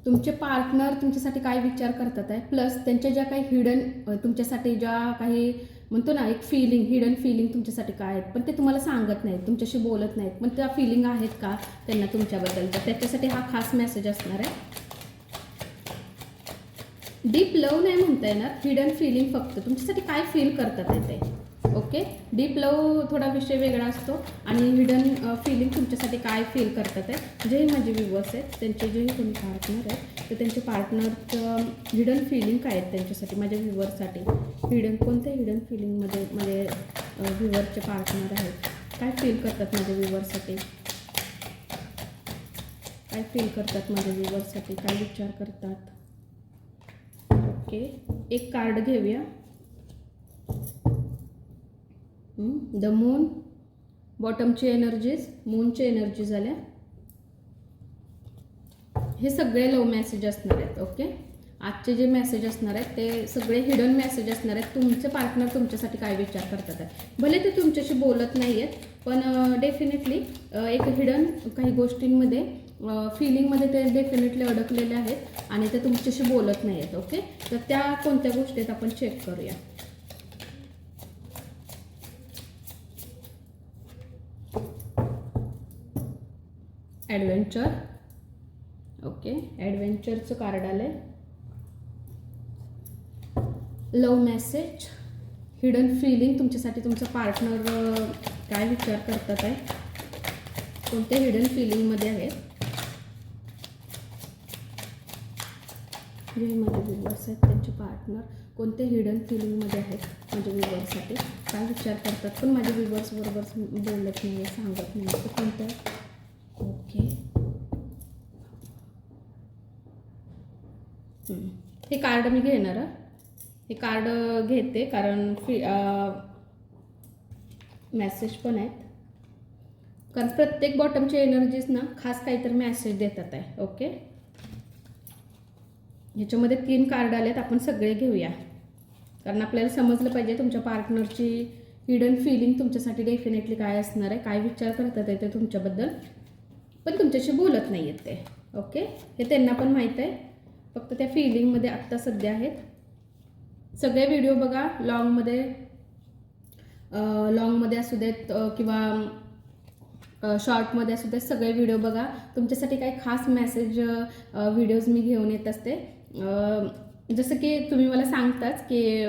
तुमचे पार्टनर तुमच्यासाठी काय विचार करतात आहे, प्लस त्यांच्या ज्या काही हिडन तुमच्यासाठी ज्या काही म्हणतो ना एक फिलिंग, हिडन फिलिंग तुमच्यासाठी काय आहेत, पण ते तुम्हाला सांगत नाहीत, तुमच्याशी बोलत नाहीत, पण त्या फिलिंग आहेत का त्यांना तुमच्याबद्दल, तर त्याच्यासाठी हा खास मेसेज असणार आहे. डीप लव नाही म्हणता येणार, हिडन फिलिंग फक्त तुमच्यासाठी काय फील करतात आहे ते. ओके, डीप लव थोडा विषय वेगळा असतो आणि हिडन फिलिंग तुमच्यासाठी काय फील करतात आहे. जे माझे व्ह्यूअर्स आहेत त्यांचे जेही कोणी पार्टनर आहेत तर त्यांचे पार्टनरचं हिडन फिलिंग काय आहेत त्यांच्यासाठी, माझ्या व्ह्यूअर्ससाठी हिडन कोणत्या हिडन फिलिंगमध्ये माझे व्ह्यूअरचे पार्टनर आहेत, काय फील करतात माझ्या व्ह्यूअरसाठी, काय फील करतात माझ्या व्ह्यूअरसाठी, काय विचार करतात. ओके, एक कार्ड घेऊया. द मून, बॉटमची एनर्जीज, मूनची एनर्जी झाल्या. हे सगळे लव मेसेज असणार आहेत. ओके, आजचे जे मेसेज असणार आहेत ते सगळे हिडन मेसेज असणार आहेत. तुमचे पार्टनर तुमच्यासाठी काय विचार करतात आहे, भले ते तुमच्याशी बोलत नाही आहेत पण डेफिनेटली एक हिडन काही गोष्टींमध्ये फिलिंगमध्ये ते डेफिनेटली अडकलेले आहेत आणि ते तुमच्याशी बोलत नाही आहेत. ओके, तर त्या कोणत्या गोष्टी आहेत आपण चेक करूया. ॲडव्हेंचर. ओके, ॲडव्हेंचरचं कार्ड आलं. लव मेसेज, हिडन फिलिंग तुमच्यासाठी तुमचं पार्टनर काय विचार करतात आहे, कोणत्या हिडन फिलिंगमध्ये आहे. जे माझे व्ह्यूअर्स आहेत त्यांचे पार्टनर कोणत्या हिडन फिलिंगमध्ये आहेत माझ्या व्ह्यूअर्ससाठी, काय विचार करतात पण माझ्या व्ह्यूअर्स बरोबर बोलत नाही, सांगत नाही, तर कोणत्या. ओके, हे कार्ड मी घेणार. हे कार्ड घेते कारण मेसेज पण आहेत, कारण प्रत्येक बॉटमचे एनर्जीज ना खास काहीतरी मेसेज देतात आहे. ओके, ह्याच्यामध्ये 3 कार्ड आलेत, आपण सगळे घेऊया कारण आपल्याला समजलं पाहिजे तुमच्या पार्टनरची हिडन फिलिंग तुमच्यासाठी डेफिनेटली काय असणार आहे, काय विचार करतात आहे ते तुमच्याबद्दल, पण तुमच्याशी बोलत नाही आहेत ते. ओके, हे त्यांना पण माहीत आहे, फक्त त्या फिलिंगमध्ये आत्ता सध्या आहेत. सगळे व्हिडिओ बघा, लॉंगमध्ये असू देत किंवा शॉर्टमध्ये असू देत, सगळे व्हिडिओ बघा. तुमच्यासाठी काही खास मेसेज व्हिडिओज मी घेऊन येत असते. जसं की तुम्ही मला सांगताच की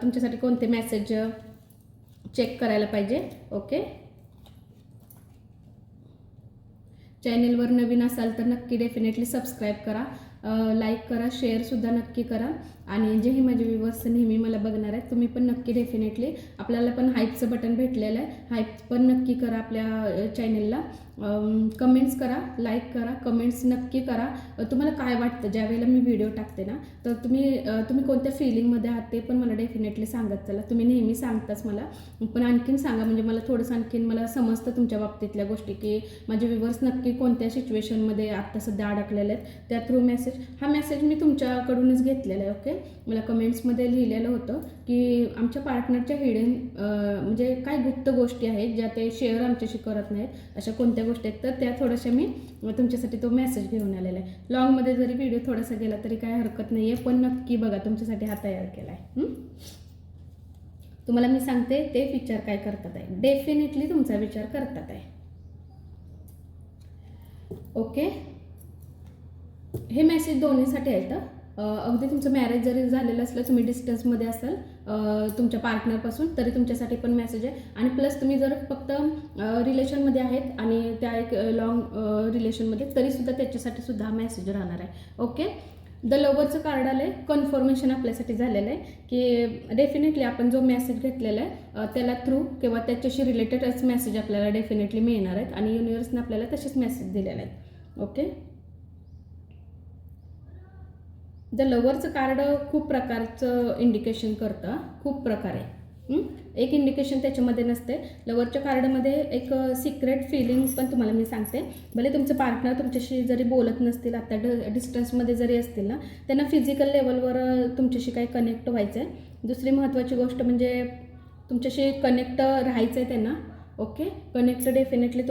तुमच्यासाठी कोणते मेसेज चेक करायला पाहिजे. ओके, चॅनेलवर नवीन असाल तर नक्की डेफिनेटली सबस्क्राईब करा, लाईक करा, शेअरसुद्धा नक्की करा. आणि जेही माझे व्ह्यूअर्स नेहमी मला बघणार आहेत तुम्ही पण नक्की डेफिनेटली, आपल्याला पण हाईपचं बटन भेटलेलं आहे, हाईप पण नक्की करा आपल्या चॅनेलला. कमेंट्स करा, लाईक करा, कमेंट्स नक्की करा. तुम्हाला काय वाटतं ज्यावेळेला मी व्हिडिओ टाकते ना, तर तुम्ही कोणत्या फिलिंगमध्ये आहात ते पण मला डेफिनेटली सांगत चला. तुम्ही नेहमी सांगताच मला, पण आणखीन सांगा म्हणजे मला थोडंसं आणखीन मला समजतं तुमच्या बाबतीतल्या गोष्टी, की माझे व्ह्यूअर्स नक्की कोणत्या सिच्युएशनमध्ये आत्ता सध्या अडकलेले आहेत. त्या थ्रू हा मेसेज मी तुमच्याकडूनच घेतलेला आहे. ओके, मला कमेंट्समध्ये लिहिलेलं होतं की आमच्या पार्टनरच्या हिडन म्हणजे काय गुप्त गोष्टी आहेत ज्या ते शेअर आमच्याशी करत नाहीत, अशा कोणत्या गोष्टी आहेत, तर त्या थोड्याशा मी तुमच्यासाठी तो मेसेज घेऊन आलेला आहे. लॉंगमध्ये जरी व्हिडिओ थोडासा गेला तरी काय हरकत नाही आहे, पण नक्की बघा, तुमच्यासाठी हा तयार केला आहे. तुम्हाला मी सांगते ते विचार काय करतात आहे, डेफिनेटली तुमचा विचार करतात आहे. ओके, हे मेसेज दोन्हीसाठी आहेत. अगदी तुमचं मॅरेज जरी झालेलं असलं, तुम्ही डिस्टन्समध्ये असाल तुमच्या पार्टनरपासून, तरी तुमच्यासाठी पण मेसेज आहे. आणि प्लस तुम्ही जर फक्त रिलेशनमध्ये आहेत आणि त्या एक लॉंग रिलेशनमध्ये, तरीसुद्धा त्याच्यासाठी सुद्धा हा मेसेज राहणार आहे. ओके, द लवरचं कार्ड आलं आहे, कन्फर्मेशन आपल्यासाठी झालेलं आहे की डेफिनेटली आपण जो मेसेज घेतलेला आहे त्याला थ्रू किंवा त्याच्याशी रिलेटेडच मेसेज आपल्याला डेफिनेटली मिळणार आहेत आणि युनिवर्सने आपल्याला तसेच मेसेज दिलेले आहेत. ओके, द लवरचं कार्ड खूप प्रकारचं इंडिकेशन करतं, खूप प्रकारे. एक इंडिकेशन त्याच्यामध्ये नसते. लवरच्या कार्डमध्ये एक सिक्रेट फिलिंग पण तुम्हाला मी सांगते. भले तुमचं पार्टनर तुमच्याशी जरी बोलत नसतील, आता डिस्टन्समध्ये जरी असतील ना, त्यांना फिजिकल लेवलवर तुमच्याशी काही कनेक्ट व्हायचं आहे. दुसरी महत्त्वाची गोष्ट म्हणजे तुमच्याशी कनेक्ट राहायचं आहे त्यांना. ओके, कनेक्ट डेफिनेटली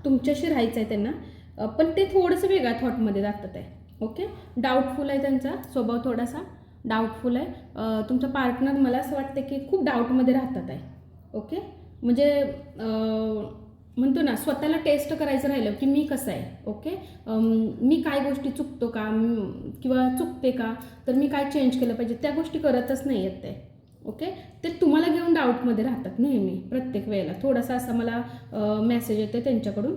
तुमच्याशी राहायचं आहे त्यांना. पण ते थोडंसं वेगळ्या थॉटमध्ये जातात आहे. ओके, डाऊटफुल आहे, त्यांचा स्वभाव थोडासा डाऊटफुल आहे. तुमचा पार्टनर मला असं वाटतं की खूप डाऊटमध्ये राहतात आहे. ओके, म्हणजे म्हणतो ना, स्वतःला टेस्ट करायचं राहिलं की मी कसं आहे. ओके, मी काय गोष्टी चुकतो का किंवा चुकते का, तर मी काय चेंज केलं पाहिजे, त्या गोष्टी करतच नाही आहेत ते. ओके, ते तुम्हाला घेऊन डाऊटमध्ये राहतात नेहमी, प्रत्येक वेळेला. थोडासा असा मला मेसेज येतो त्यांच्याकडून.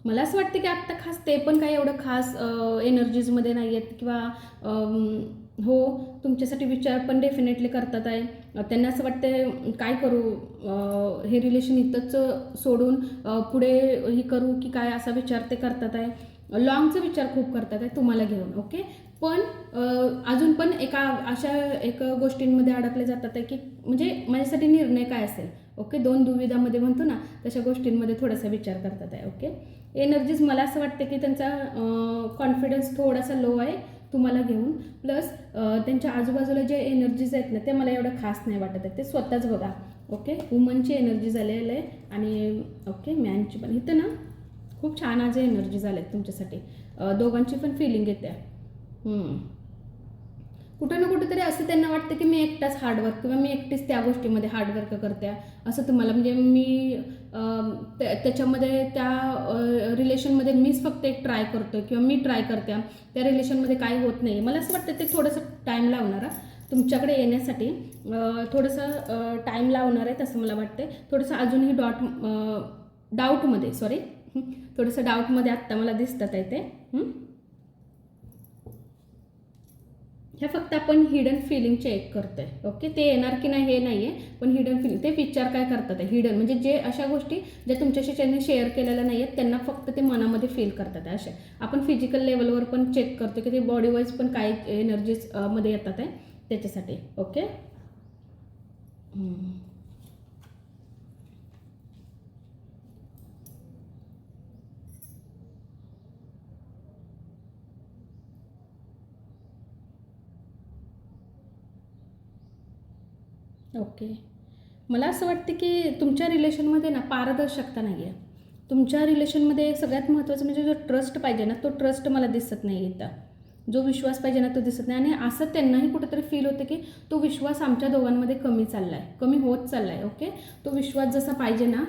मला असं वाटतं की आत्ता खास ते पण काही एवढं खास एनर्जीजमध्ये नाही आहेत किंवा हो, तुमच्यासाठी विचार पण डेफिनेटली करतात आहे. त्यांना असं वाटतं काय करू, हे रिलेशन इथंच सोडून पुढे ही करू की काय, असा विचार ते करतात आहे. लॉंगचा विचार खूप करतात आहे तुम्हाला घेऊन. ओके, पण अजून पण अशा एक गोष्टींमध्ये अडकले जातात आहे की म्हणजे माझ्यासाठी निर्णय काय असेल. ओके, दोन दुविधामध्ये म्हणतो ना, तशा गोष्टींमध्ये थोडासा विचार करतात आहे. ओके, एनर्जीज मला असं वाटतं की त्यांचा कॉन्फिडन्स थोडासा लो आहे तुम्हाला घेऊन. प्लस त्यांच्या आजूबाजूला जे एनर्जीज आहेत ना, ते मला एवढं खास नाही वाटत आहे. ते स्वतःच बघा. ओके, वुमनची एनर्जी झालेलं आहे आणि ओके मॅनची पण. इथं ना खूप छान आज एनर्जी झाल्या आहेत तुमच्यासाठी. दोघांची पण फिलिंग येते. कुठं ना कुठेतरी असं त्यांना वाटतं की मी एकटाच हार्डवर्क किंवा मी एकटीच त्या गोष्टीमध्ये हार्डवर्क करते असं तुम्हाला, म्हणजे मी त्याच्यामध्ये त्या रिलेशनमध्ये मीच फक्त एक ट्राय करतो किंवा मी ट्राय करते, त्या रिलेशनमध्ये काही होत नाही. मला असं वाटतं ते थोडंसं टाईम लावणार तुमच्याकडे येण्यासाठी, थोडंसं टाईम लावणार आहे असं मला वाटते. थोडंसं अजूनही डाऊटमध्ये थोडंसं डाऊटमध्ये आत्ता मला दिसतात आहे ते. हे फक्त आपण हिडन फिलिंग चेक करतोय. ओके, ते येणार की नाही हे नाही आहे, पण हिडन फिलिंग, ते विचार काय करतात आहे हिडन, म्हणजे जे अशा गोष्टी ज्या तुमच्याशी त्यांनी शेअर केलेल्या नाही आहेत त्यांना फक्त ते मनामध्ये फील करतात आहे. अशा आपण फिजिकल लेवलवर पण चेक करतो की ते बॉडी वाईज पण काय एनर्जीज मध्ये येतात आहे त्याच्यासाठी. ओके, ओके, मला असं वाटतं की तुमच्या रिलेशनमध्ये ना पारदर्शकता नाही आहे. तुमच्या रिलेशनमध्ये सगळ्यात महत्त्वाचं म्हणजे जो ट्रस्ट पाहिजे ना, तो ट्रस्ट मला दिसत नाही इथं. जो विश्वास पाहिजे ना, तो दिसत नाही. आणि असं त्यांनाही कुठेतरी फील होतं की तो विश्वास आमच्या दोघांमध्ये कमी चालला आहे, कमी होत चालला आहे. ओके, तो विश्वास जसा पाहिजे ना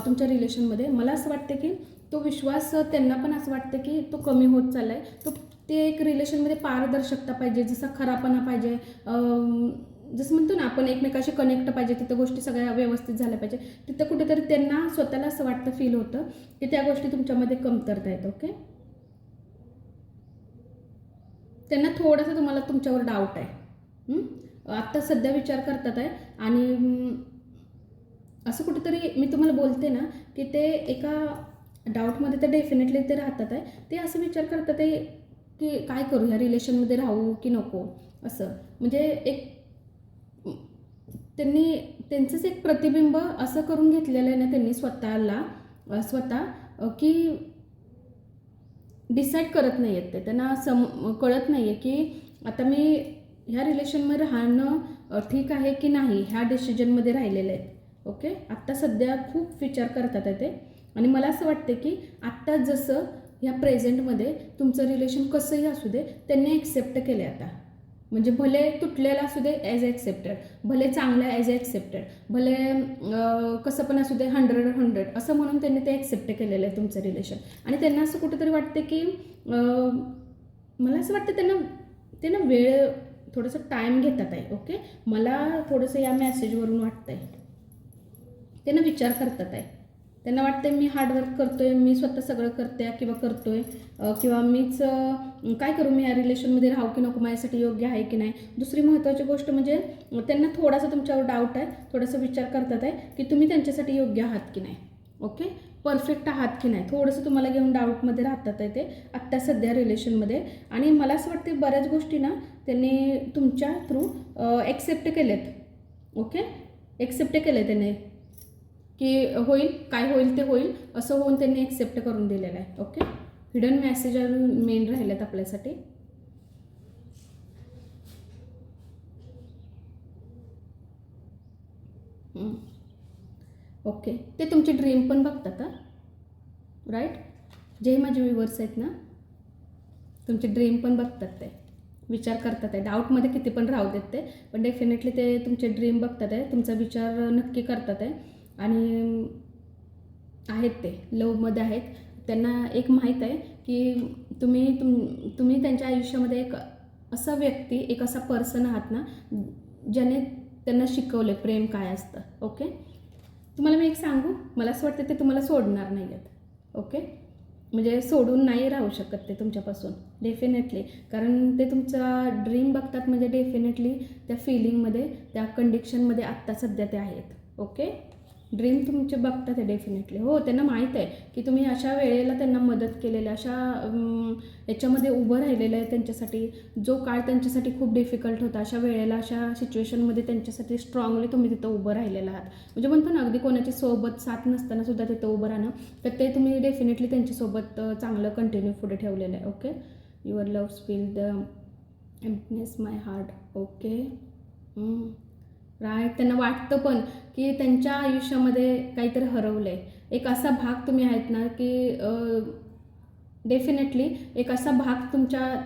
तुमच्या रिलेशनमध्ये, मला असं वाटतं की तो विश्वास त्यांना पण असं वाटतं की तो कमी होत चालला आहे. ते एक रिलेशनमध्ये पारदर्शकता पाहिजे, जसा खरापणा पाहिजे, जसं म्हणतो ना आपण एकमेकाशी कनेक्ट पाहिजे, तिथं गोष्टी सगळ्या व्यवस्थित झाल्या पाहिजे. तिथं कुठेतरी त्यांना स्वतःला असं वाटतं, फील होतं की त्या गोष्टी तुमच्यामध्ये कमतरता आहेत. ओके, त्यांना थोडासा तुम्हाला तुमच्यावर डाऊट आहे. आत्ता सध्या विचार करतात आहे आणि असं कुठेतरी मी तुम्हाला बोलते ना की ते एका डाऊटमध्ये तर डेफिनेटली ते राहतात आहे. ते असं विचार करतात आहे की काय करू, ह्या रिलेशनमध्ये राहू की नको, असं. म्हणजे एक त्यांनी त्यांचंच एक प्रतिबिंब असं करून घेतलेलं आहे ना त्यांनी स्वतः की डिसाईड करत नाही आहेत ते. त्यांना कळत नाही आहे की आता मी ह्या रिलेशनमध्ये राहणं ठीक आहे की नाही, ह्या डिसिजनमध्ये राहिलेले आहेत. ओके, आत्ता सध्या खूप विचार करतात आहे ते. आणि मला असं वाटतं की आत्ता जसं ह्या प्रेझेंटमध्ये तुमचं रिलेशन कसंही असू दे, त्यांनी ॲक्सेप्ट केले आता. म्हणजे भले तुटलेला असू दे ॲज ॲक्सेप्टेड, भले चांगला ॲज ॲक्सेप्टेड, भले कसं पण असू दे 100 असं म्हणून त्यांनी ते ॲक्सेप्ट केलेलं आहे तुमचं रिलेशन. आणि त्यांना असं कुठेतरी वाटतं की मला असं वाटतं त्यांना वेळ, थोडंसं टाईम घेतात आहे. ओके, मला थोडंसं या मेसेजवरून वाटतं आहे त्यांना विचार करतात आहे. त्यांना वाटतं मी हार्डवर्क करतोय, मी स्वतः सगळं करते किंवा करतोय, किंवा मीच काय करू, मी या रिलेशनमध्ये राहू की नको, माझ्यासाठी योग्य आहे की नाही. दुसरी महत्त्वाची गोष्ट म्हणजे त्यांना थोडासा तुमच्यावर डाऊट आहे, थोडासा विचार करतात आहे की तुम्ही त्यांच्यासाठी योग्य आहात की नाही. ओके, परफेक्ट आहात की नाही, थोडंसं तुम्हाला घेऊन डाऊटमध्ये राहतात आहे ते आत्ता सध्या रिलेशनमध्ये. आणि मला असं वाटते बऱ्याच गोष्टी ना त्यांनी तुमच्या थ्रू ॲक्सेप्ट केलेत. ओके, ॲक्सेप्ट केलं त्यांनी की होईल, काय होईल ते होईल, असं होऊन त्यांनी ॲक्सेप्ट करून दिलेलं आहे. ओके, हिडन मेसेज अजून मेन राहिलेत आपल्यासाठी. ओके, ते तुमची ड्रीम पण बघतात राईट. जे माझे व्ह्युअर्स आहेत ना, तुमचे ड्रीम पण बघतात ते, विचार करतात आहे, डाऊटमध्ये किती पण राहू देत ते, पण डेफिनेटली ते तुमचे ड्रीम बघतात आहे, तुमचा विचार नक्की करतात आहे आणि आहेत ते लवमध्ये आहेत. त्यांना एक माहीत आहे की तुम्ही त्यांच्या आयुष्यामध्ये एक असा व्यक्ती, एक असा पर्सन आहात ना, ज्याने त्यांना शिकवले प्रेम काय असतं. ओके, तुम्हाला मी एक सांगू, मला असं वाटतं ते तुम्हाला सोडणार नाही आहेत. ओके, म्हणजे सोडून नाही राहू शकत ते तुमच्यापासून डेफिनेटली, कारण ते तुमचा ड्रीम बघतात, म्हणजे डेफिनेटली त्या फिलिंगमध्ये, त्या कंडिशनमध्ये आत्ता सध्या ते आहेत. ओके, ड्रीम तुमचे बघतात आहे डेफिनेटली. हो, त्यांना माहीत आहे की तुम्ही अशा वेळेला त्यांना मदत केलेलं, अशा याच्यामध्ये उभं राहिलेलं आहे त्यांच्यासाठी, जो काळ त्यांच्यासाठी खूप डिफिकल्ट होता, अशा वेळेला, अशा सिच्युएशनमध्ये त्यांच्यासाठी स्ट्रॉंगली तुम्ही तिथं उभं राहिलेलं आहात. म्हणजे म्हणतो ना, अगदी कोणाची सोबत साथ नसताना सुद्धा तिथं उभं राहणं, तर ते तुम्ही डेफिनेटली त्यांच्यासोबत चांगलं कंटिन्यू पुढे ठेवलेलं आहे. Okay, your love feel the emptiness my heart. Okay, right. त्यांना वाटतं पण की त्यांच्या आयुष्यामध्ये काहीतरी हरवलं आहे. एक असा भाग तुम्ही आहेत ना की डेफिनेटली एक असा भाग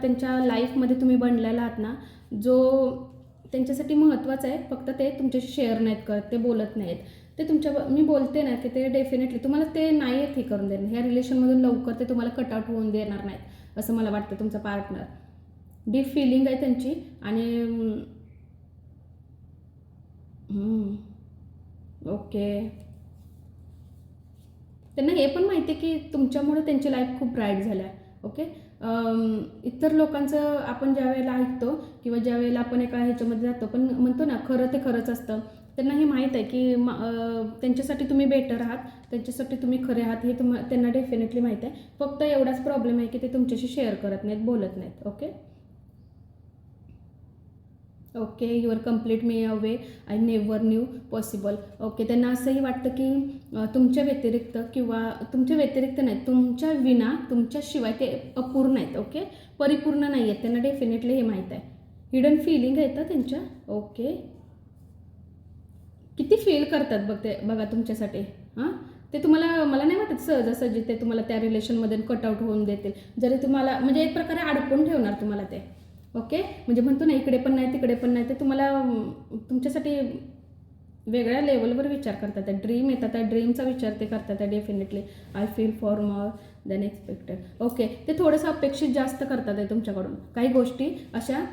त्यांच्या लाईफमध्ये तुम्ही बनलेला आहात ना, जो त्यांच्यासाठी महत्त्वाचा आहे. फक्त ते तुमच्याशी शेअर नाहीत करत, ते बोलत नाहीत. ते मी बोलते ना की ते डेफिनेटली तुम्हाला ते नाही आहेत हे करून देणार, ह्या रिलेशनमधून लवकर ते तुम्हाला कटआउट होऊन देणार नाहीत असं मला वाटतं. तुमचा पार्टनर डीप फिलिंग आहे त्यांची आणि ओके, त्यांना हे पण माहिती आहे की तुमच्यामुळे त्यांची लाईफ खूप ब्राईट झाल्या. ओके, इतर लोकांचं आपण ज्या वेळेला ऐकतो किंवा ज्या वेळेला आपण एका ह्याच्यामध्ये जातो, पण म्हणतो ना, खरं ते खरंच असतं. त्यांना हे माहीत आहे की त्यांच्यासाठी तुम्ही बेटर आहात, त्यांच्यासाठी तुम्ही खरे आहात, हे त्यांना डेफिनेटली माहीत आहे. फक्त एवढाच प्रॉब्लेम आहे की ते तुमच्याशी शेअर करत नाहीत, बोलत नाहीत. Okay, okay, your complete me a way I never knew possible. Okay, त्यांना असंही वाटतं की तुमच्या व्यतिरिक्त किंवा तुमच्या व्यतिरिक्त नाही, तुमच्या विना, तुमच्याशिवाय ते अपूर्ण आहेत. ओके, परिपूर्ण नाही आहेत. त्यांना डेफिनेटली हे माहीत आहे. हिडन फिलिंग येतं त्यांच्या. ओके, किती फील करतात बघा तुमच्यासाठी. हां, ते तुम्हाला, मला नाही वाटत सहजासहजी ते तुम्हाला त्या रिलेशनमध्ये कटआउट होऊन देतील. जरी तुम्हाला म्हणजे एक प्रकारे अडकून ठेवणार तुम्हाला ते. ओके, म्हणजे म्हणतो ना, इकडे पण नाही तिकडे पण नाही, ते तुम्हाला तुमच्यासाठी वेगळ्या लेवलवर विचार करतात. त्या ड्रीम येतात, त्या ड्रीमचा विचार ते करतात. त्या definitely I feel for more than expected. Okay, ते थोडंसं अपेक्षित जास्त करतात आहे तुमच्याकडून. काही गोष्टी अशा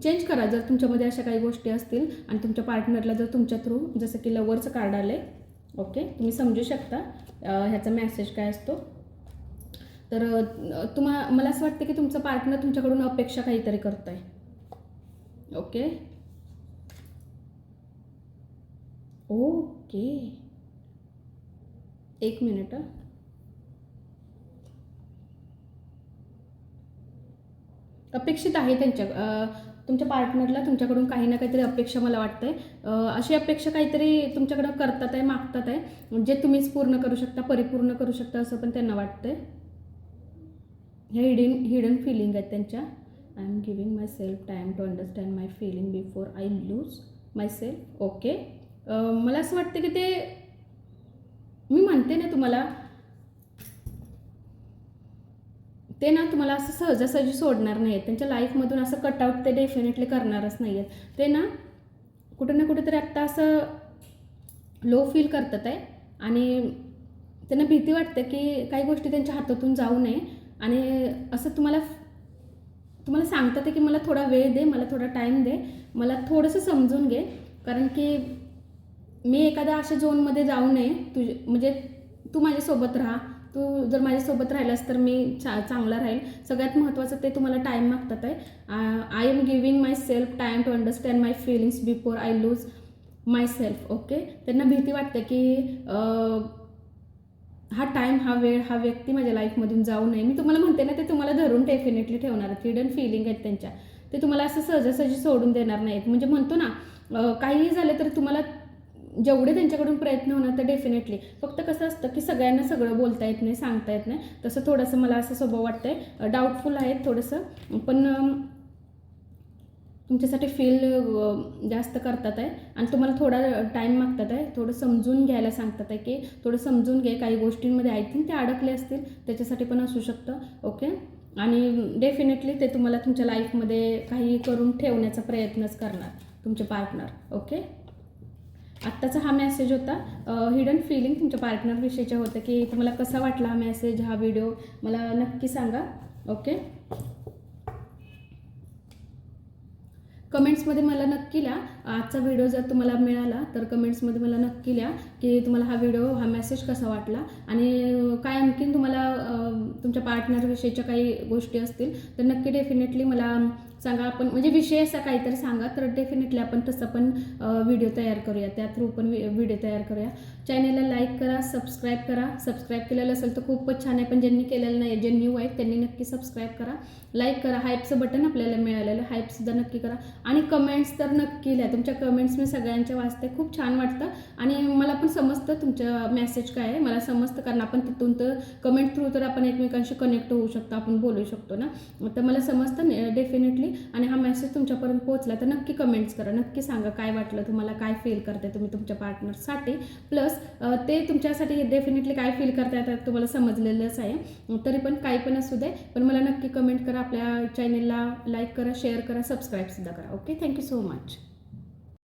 चेंज करा जर तुमच्यामध्ये अशा काही गोष्टी असतील आणि तुमच्या पार्टनरला जर तुमच्या थ्रू, जसं की लवरचं कार्ड आलं आहे. ओके, तुम्ही समजू शकता ह्याचा मेसेज काय असतो. तर मला असं वाटतं की तुमचा पार्टनर तुमच्याकडून अपेक्षा काहीतरी करत आहे. ओके, ओके, एक मिनिट. अपेक्षित आहे तुमच्या पार्टनरला तुमच्याकडून काही ना काहीतरी अपेक्षा, मला वाटतंय. अशी अपेक्षा काहीतरी तुमच्याकडं करतात आहे, मागतात आहे, जे तुम्हीच पूर्ण करू शकता, परिपूर्ण करू शकता असं पण त्यांना वाटतंय. हे हिडन फिलिंग आहेत त्यांच्या. I am giving myself time to understand my feeling before I lose myself. Okay, मला असं वाटतं की ते, मी म्हणते ना तुम्हाला, ते ना तुम्हाला असं सहजासहजी सोडणार नाही आहेत. त्यांच्या लाईफमधून असं कटआउट ते डेफिनेटली करणारच नाही आहेत. ते ना कुठं ना कुठेतरी आत्ता असं लो फील करतात आहे आणि त्यांना भीती वाटते की काही गोष्टी त्यांच्या हातातून जाऊ नये आणि असं तुम्हाला सांगतात आहे की मला थोडा वेळ दे, मला थोडा टाईम दे, मला थोडंसं समजून घे, कारण की मी एखाद्या अशा झोनमध्ये जाऊ नये. म्हणजे तू माझ्यासोबत राहा, तू जर माझ्यासोबत राहिलास तर मी चांगला राहील. सगळ्यात महत्त्वाचं ते तुम्हाला टाईम मागतात आहे. I am giving myself time to understand my feelings before I lose myself. Okay, त्यांना भीती वाटते की हा टाईम, हा वेळ, हा व्यक्ती माझ्या लाईफमधून जाऊ नये. मी तुम्हाला म्हणते ना, ते तुम्हाला धरून डेफिनेटली ठेवणार आहेत. हिडन फिलिंग आहेत त्यांच्या, ते तुम्हाला असं सहजासहजी सोडून देणार नाहीत. म्हणजे म्हणतो ना, काहीही झालं तर तुम्हाला जेवढे त्यांच्याकडून प्रयत्न होणार तर डेफिनेटली. फक्त कसं असतं की सगळ्यांना सगळं बोलता येत नाही, सांगता येत नाही. तसं थोडंसं मला असं स्वभाव वाटतंय, डाऊटफुल आहेत थोडंसं, पण तुमच्यासाठी फील जास्त करतात आहे आणि तुम्हाला थोडा टाईम मागतात आहे, थोडं समजून घ्यायला सांगतात आहे की थोडं समजून घे, काही गोष्टींमध्ये आय थिंक ते अडकले असतील, त्याच्यासाठी पण असू शकतं. ओके. आणि डेफिनेटली ते तुम्हाला तुमच्या लाईफमध्ये काही करून ठेवण्याचा प्रयत्नच करणार तुमचे पार्टनर. ओके. आत्ताचा हा मेसेज होता हिडन फिलिंग तुमच्या पार्टनरविषयीच्या होतं, की तुम्हाला कसा वाटला हा मेसेज, हा व्हिडिओ मला नक्की सांगा. ओके. कमेंट्समध्ये मला नक्की लिहा. आजचा व्हिडिओ जर तुम्हाला मिळाला तर कमेंट्समध्ये मला नक्की लिहा की तुम्हाला हा व्हिडिओ, हा मेसेज कसा वाटला आणि काय आणखीन तुम्हाला तुमच्या पार्टनरविषयीच्या काही गोष्टी असतील तर नक्की डेफिनेटली मला सांगा. आपण म्हणजे विषय असा काहीतरी सांगा, तर डेफिनेटली आपण तसं पण व्हिडिओ तयार करूया, त्या थ्रू पण व्हिडिओ तयार करूया. चॅनलला लाईक करा, सबस्क्राईब करा. सबस्क्राईब केलेलं असेल तर खूपच छान आहे, पण ज्यांनी केलेलं नाही, जे न्यू आहेत त्यांनी नक्की सबस्क्राईब करा, लाईक करा. हाईपचं बटन आपल्याला मिळालेलं, हाईपसुद्धा नक्की करा आणि कमेंट्स तर नक्की लिहा. तुमच्या कमेंट्स मी सगळ्यांच्या वाचते, खूप छान वाटतं आणि मला पण समजतं तुमचं मेसेज काय आहे, मला समजतं, कारण आपण तिथून तर कमेंट थ्रू तर आपण एकमेकांशी कनेक्ट होऊ शकतो, आपण बोलू शकतो ना, तर मला समजतं डेफिनेटली. आणि हा मेसेज तुमच्यापर्यंत पोहोचला तर नक्की कमेंट्स करा, नक्की सांगा काय वाटलं तुम्हाला, काय फील करताय तुम्ही तुमच्या पार्टनरसाठी, प्लस ते तुमच्यासाठी डेफिनेटली काय फील करताय तुम्हाला समजलेलंच आहे. तरी पण काही पण असू दे, पण मला नक्की कमेंट करा. आपल्या चॅनलला लाईक करा, शेअर करा, सबस्क्राईबसुद्धा करा. ओके. Thank you so much.